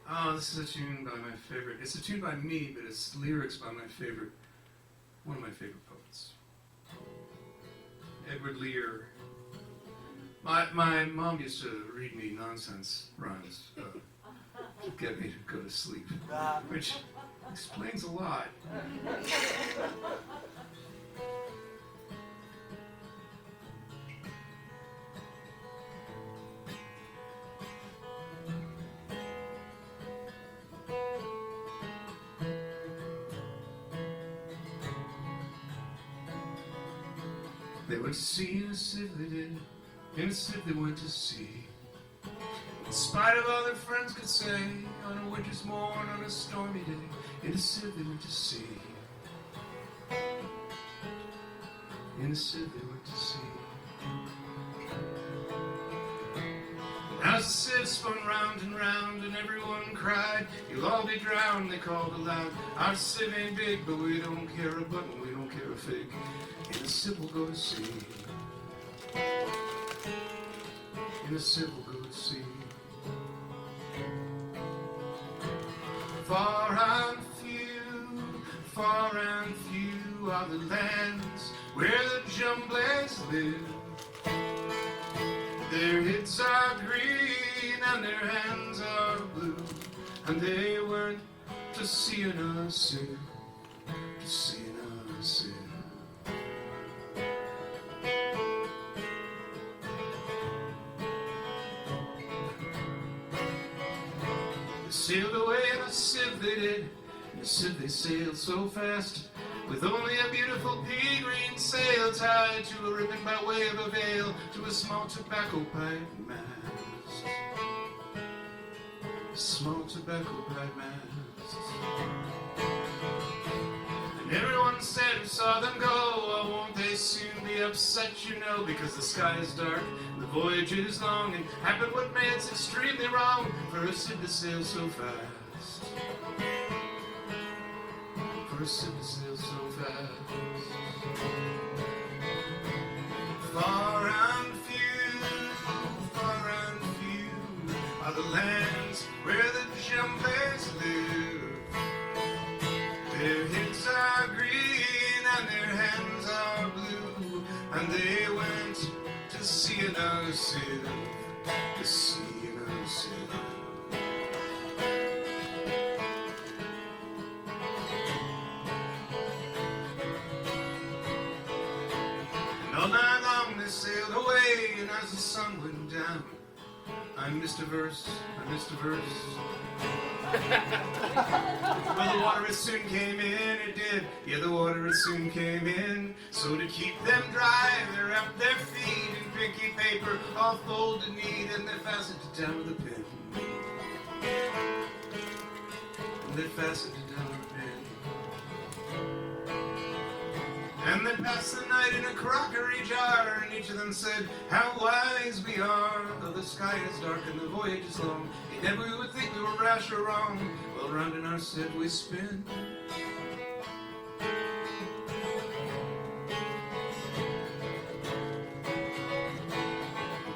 Oh, this is a tune by my favorite. It's a tune by me, but it's lyrics by my favorite, one of my favorite poets, Edward Lear. My mom used to read me nonsense rhymes to get me to go to sleep, which explains a lot. They went to sea in a ship they did, in a ship they went to sea. In spite of all their friends could say, on a winter's morn, on a stormy day, in a ship they went to sea. In a ship they went to sea. And as the ship spun round and round, and everyone cried, "You'll all be drowned," they called aloud. "Our ship ain't big, but we don't care a button, we don't care a fig. In a ship we'll go to sea. In a ship we'll go to sea. Far and few are the lands where the Jumblies live. Their heads are green and their hands are blue, and they went to sea in a ship, to sea in a ship. Sailed away in a ship they did, in a ship they sailed so fast, with only a beautiful pea green sail tied to a ribbon by way of a veil to a small tobacco pipe mast. A small tobacco pipe mast. And everyone said who saw them go, "Oh, won't they soon be upset, you know, because the sky is dark, and the voyage is long, and happened what made it's extremely wrong for a ship to sail so fast. For a ship to sail so fast. Far and few are the lands where the Jumblies live. Their heads are green and their hands are blue, and they went to sea in a ship, to sea in a ship. And all night long they sailed away, and as the sun went down, I missed a verse, I missed a verse. Well, the water it soon came in, it did. Yeah, the water it soon came in. So to keep them dry, they wrapped their feet in pinky paper, all folded neat, and they fastened it down with a pin. And they fastened it down with a pin. And they passed the night in a crockery jar, and each of them said, "How wise we are, though the sky is dark and the voyage is long. Yet never we would think we were rash or wrong, while round in our ship we spin."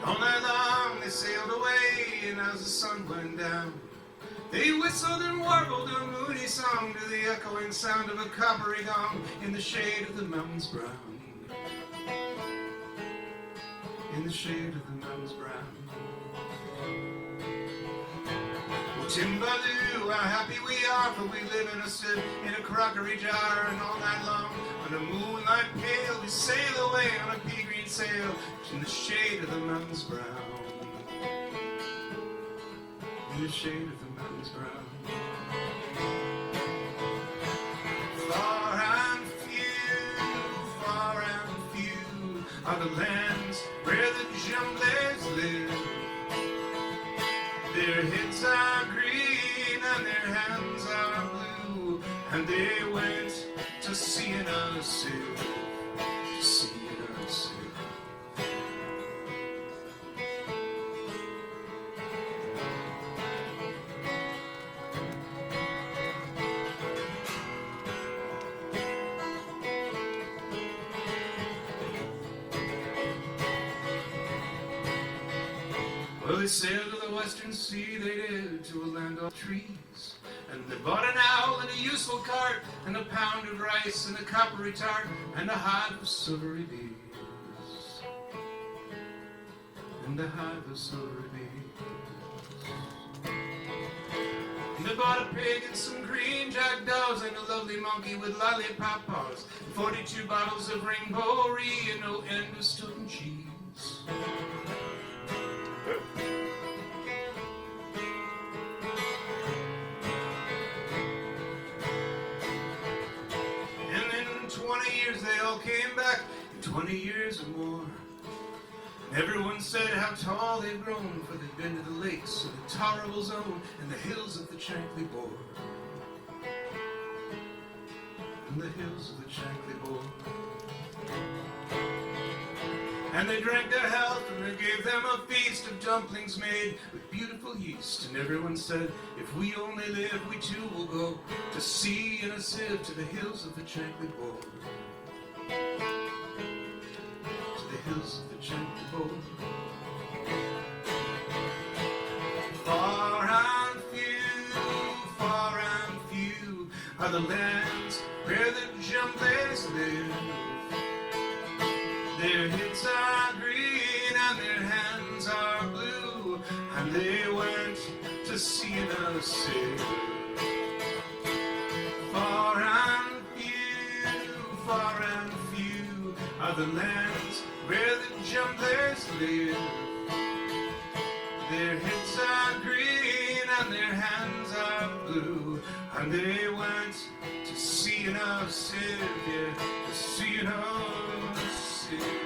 All night long they sailed away, and as the sun went down, they whistled and warbled a moody song to the echoing sound of a coppery gong in the shade of the mountains brown. In the shade of the mountains brown. Well, Timbaloo, how happy we are, for we live in a ship in a crockery jar, and all night long on a moonlight pale we sail away on a pea green sail in the shade of the mountains brown. In the shade of the mountains brown. Far and few are the lands where the Jumblies live. Their heads are green and their hands are blue, and they went to sea in a ship, to sea in a ship. Well, they sailed to the western sea they did, to a land of trees. And they bought an owl and a useful cart, and a pound of rice and a coppery tart, and a hive of silvery bees. And a hive of silvery bees. And they bought a pig and some green jackdaws, and a lovely monkey with lollipop paws, and 42 bottles of rainbow-ree, and no end of Stilton cheese. And then in 20 years they all came back, in 20 years or more. Everyone said how tall they've grown, for they've been to the lakes of the Torrible Zone and the hills of the Chankly Bore. And the hills of the Chankly Bore. And they drank their health, and they gave them a feast of dumplings made with beautiful yeast. And everyone said, if we only live, we too will go to sea in a sieve to the hills of the Chankly Bore. The hills of the Chankly Bore. Far and few are the lands where the Jumblies live. Their heads are green and their hands are blue, and they went to sea in a sieve. Far and few are the lands where the Jumblies live. Their heads are green and their hands are blue, and they went to sea in a sieve, yeah, to sea in a sieve.